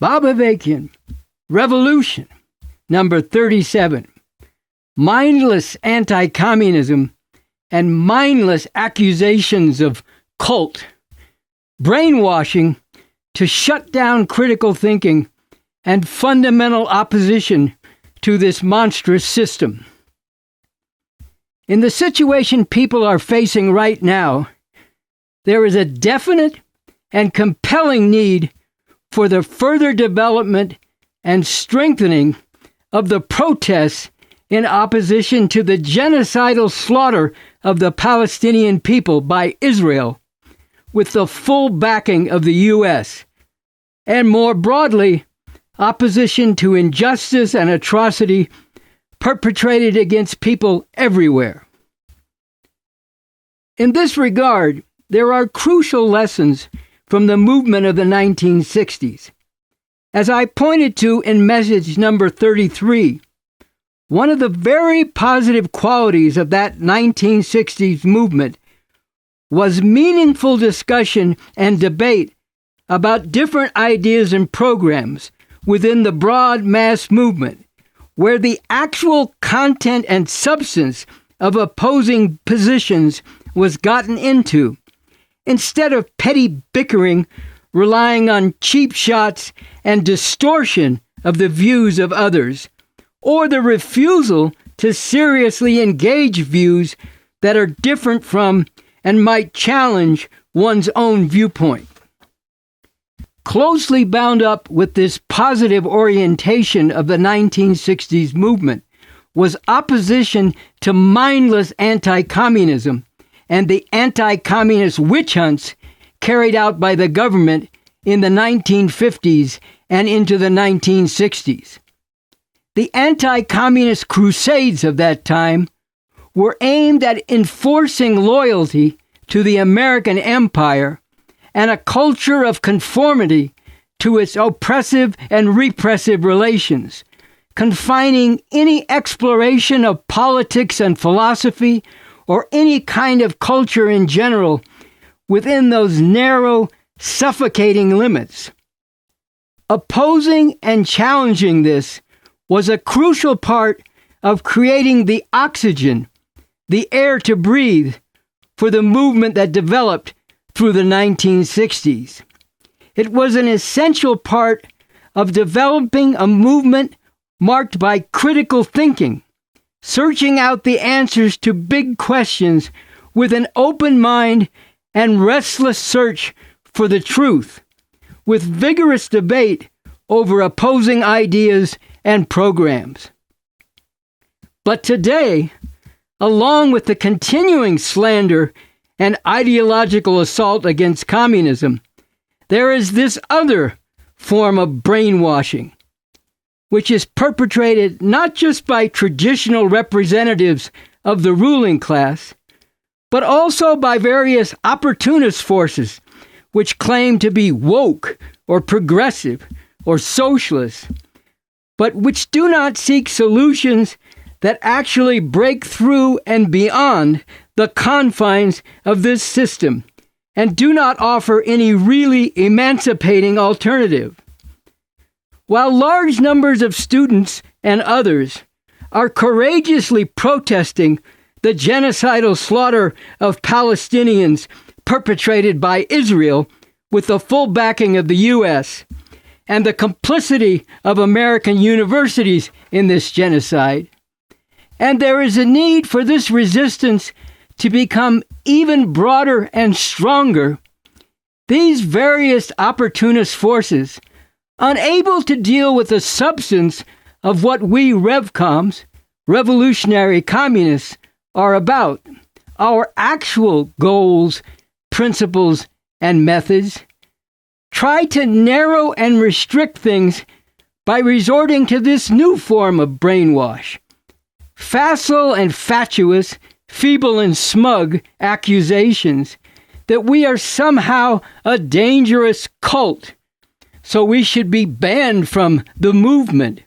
Bobavakian, Revolution, number 37. Mindless Anti-Communism and Mindless Accusations of Cult. Brainwashing to shut down critical thinking and fundamental opposition to this monstrous system. In the situation people are facing right now, there is a definite and compelling need for the further development and strengthening of the protests in opposition to the genocidal slaughter of the Palestinian people by Israel, with the full backing of the U.S., and more broadly, opposition to injustice and atrocity perpetrated against people everywhere. In this regard, there are crucial lessons from the movement of the 1960s. As I pointed to in message number 33, one of the very positive qualities of that 1960s movement was meaningful discussion and debate about different ideas and programs within the broad mass movement, where the actual content and substance of opposing positions was gotten into, instead of petty bickering relying on cheap shots and distortion of the views of others, or the refusal to seriously engage views that are different from and might challenge one's own viewpoint. Closely bound up with this positive orientation of the 1960s movement was opposition to mindless anti-communism and the anti-communist witch hunts carried out by the government in the 1950s and into the 1960s. The anti-communist crusades of that time were aimed at enforcing loyalty to the American empire and a culture of conformity to its oppressive and repressive relations, confining any exploration of politics and philosophy or any kind of culture in general within those narrow, suffocating limits. Opposing and challenging this was a crucial part of creating the oxygen, the air to breathe, for the movement that developed through the 1960s. It was an essential part of developing a movement marked by critical thinking, searching out the answers to big questions with an open mind and restless search for the truth, with vigorous debate over opposing ideas and programs. But today, along with the continuing slander and ideological assault against communism, there is this other form of brainwashing, which is perpetrated not just by traditional representatives of the ruling class, but also by various opportunist forces which claim to be woke or progressive or socialist, but which do not seek solutions that actually break through and beyond the confines of this system and do not offer any really emancipating alternative. While large numbers of students and others are courageously protesting the genocidal slaughter of Palestinians perpetrated by Israel with the full backing of the U.S. and the complicity of American universities in this genocide, and there is a need for this resistance to become even broader and stronger, these various opportunist forces, unable to deal with the substance of what we Revcoms, revolutionary communists, are about, our actual goals, principles, and methods, try to narrow and restrict things by resorting to this new form of brainwash. Facile and fatuous, feeble and smug accusations that we are somehow a dangerous cult, so we should be banned from the movement,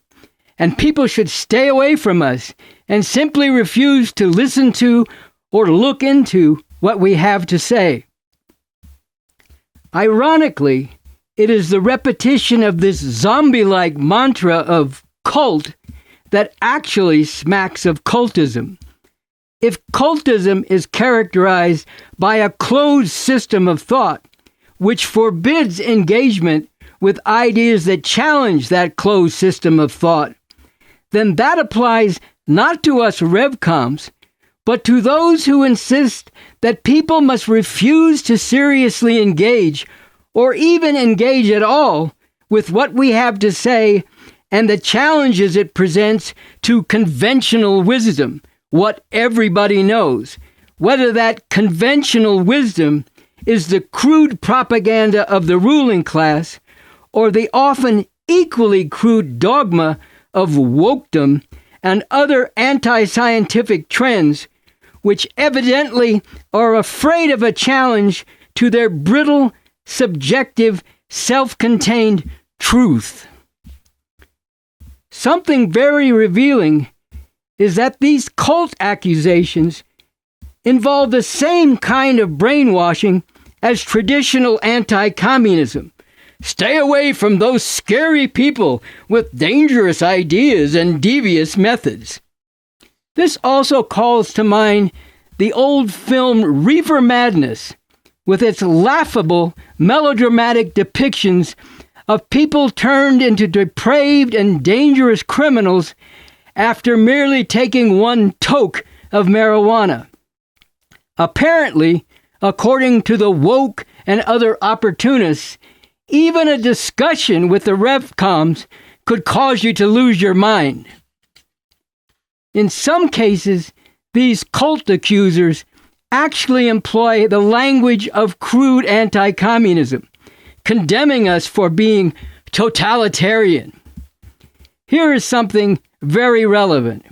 and people should stay away from us and simply refuse to listen to or look into what we have to say. Ironically, It is the repetition of this zombie-like mantra of cult that actually smacks of cultism. If cultism is characterized by a closed system of thought, which forbids engagement with ideas that challenge that closed system of thought, then that applies not to us Revcoms, but to those who insist that people must refuse to seriously engage, or even engage at all, with what we have to say and the challenges it presents to conventional wisdom, what everybody knows, whether that conventional wisdom is the crude propaganda of the ruling class or the often equally crude dogma of wokedom and other anti-scientific trends, which evidently are afraid of a challenge to their brittle, subjective, self-contained truth. Something very revealing is that these cult accusations involve the same kind of brainwashing as traditional anti-communism. Stay away from those scary people with dangerous ideas and devious methods. This also calls to mind the old film Reefer Madness, with its laughable, melodramatic depictions of people turned into depraved and dangerous criminals after merely taking one toke of marijuana. Apparently, according to the woke and other opportunists, even a discussion with the Revcoms could cause you to lose your mind. In some cases, these cult accusers actually employ the language of crude anti-communism, condemning us for being totalitarian. Here is something very relevant.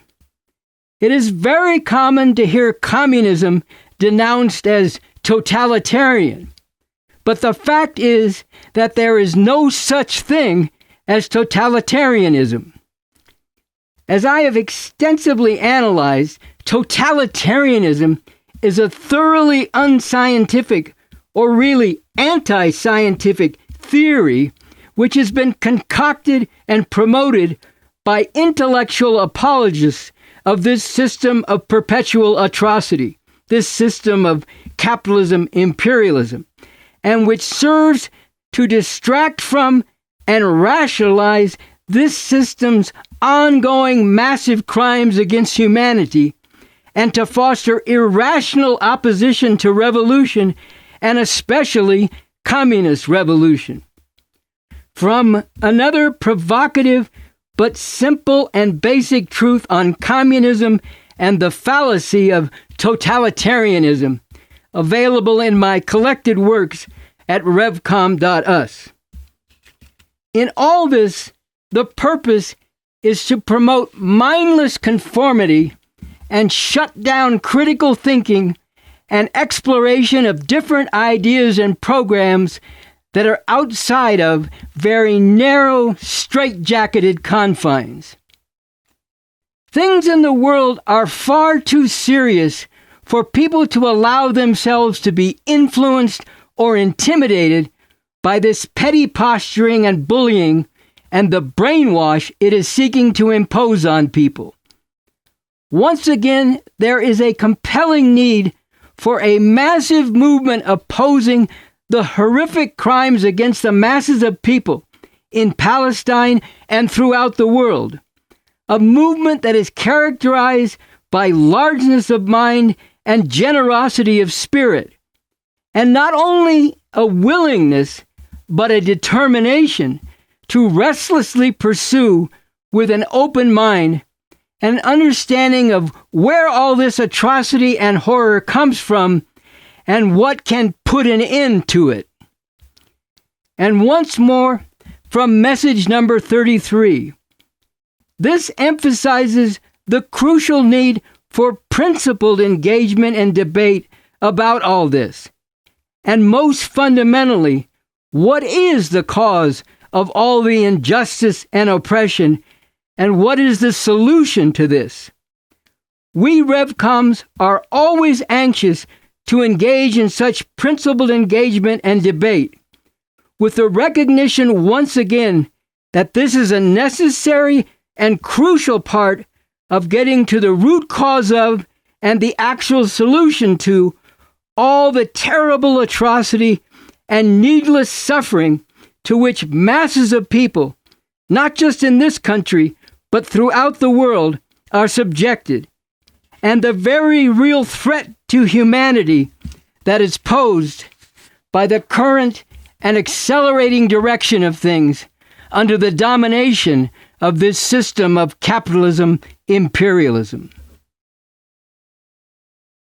It is very common to hear communism denounced as totalitarian, but the fact is that there is no such thing as totalitarianism. As I have extensively analyzed, totalitarianism is a thoroughly unscientific, or really anti-scientific, theory which has been concocted and promoted by intellectual apologists of this system of perpetual atrocity, this system of capitalism imperialism, and which serves to distract from and rationalize this system's ongoing massive crimes against humanity, and to foster irrational opposition to revolution, and especially communist revolution. From another provocative but simple and basic truth on communism and the fallacy of totalitarianism, available in my collected works at revcom.us. In all this, the purpose is to promote mindless conformity and shut down critical thinking and exploration of different ideas and programs that are outside of very narrow, straitjacketed confines. Things in the world are far too serious for people to allow themselves to be influenced or intimidated by this petty posturing and bullying and the brainwash it is seeking to impose on people. Once again, there is a compelling need for a massive movement opposing the horrific crimes against the masses of people in Palestine and throughout the world. A movement that is characterized by largeness of mind and generosity of spirit, and not only a willingness, but a determination to restlessly pursue with an open mind an understanding of where all this atrocity and horror comes from and what can put an end to it. And once more, from message number 33, this emphasizes the crucial need for principled engagement and debate about all this. And most fundamentally, what is the cause of all the injustice and oppression, and what is the solution to this? We Revcoms are always anxious to engage in such principled engagement and debate. with the recognition once again that this is a necessary and crucial part of getting to the root cause of and the actual solution to all the terrible atrocity and needless suffering to which masses of people, not just in this country, but throughout the world, are subjected, and the very real threat to humanity that is posed by the current and accelerating direction of things under the domination of this system of capitalism imperialism.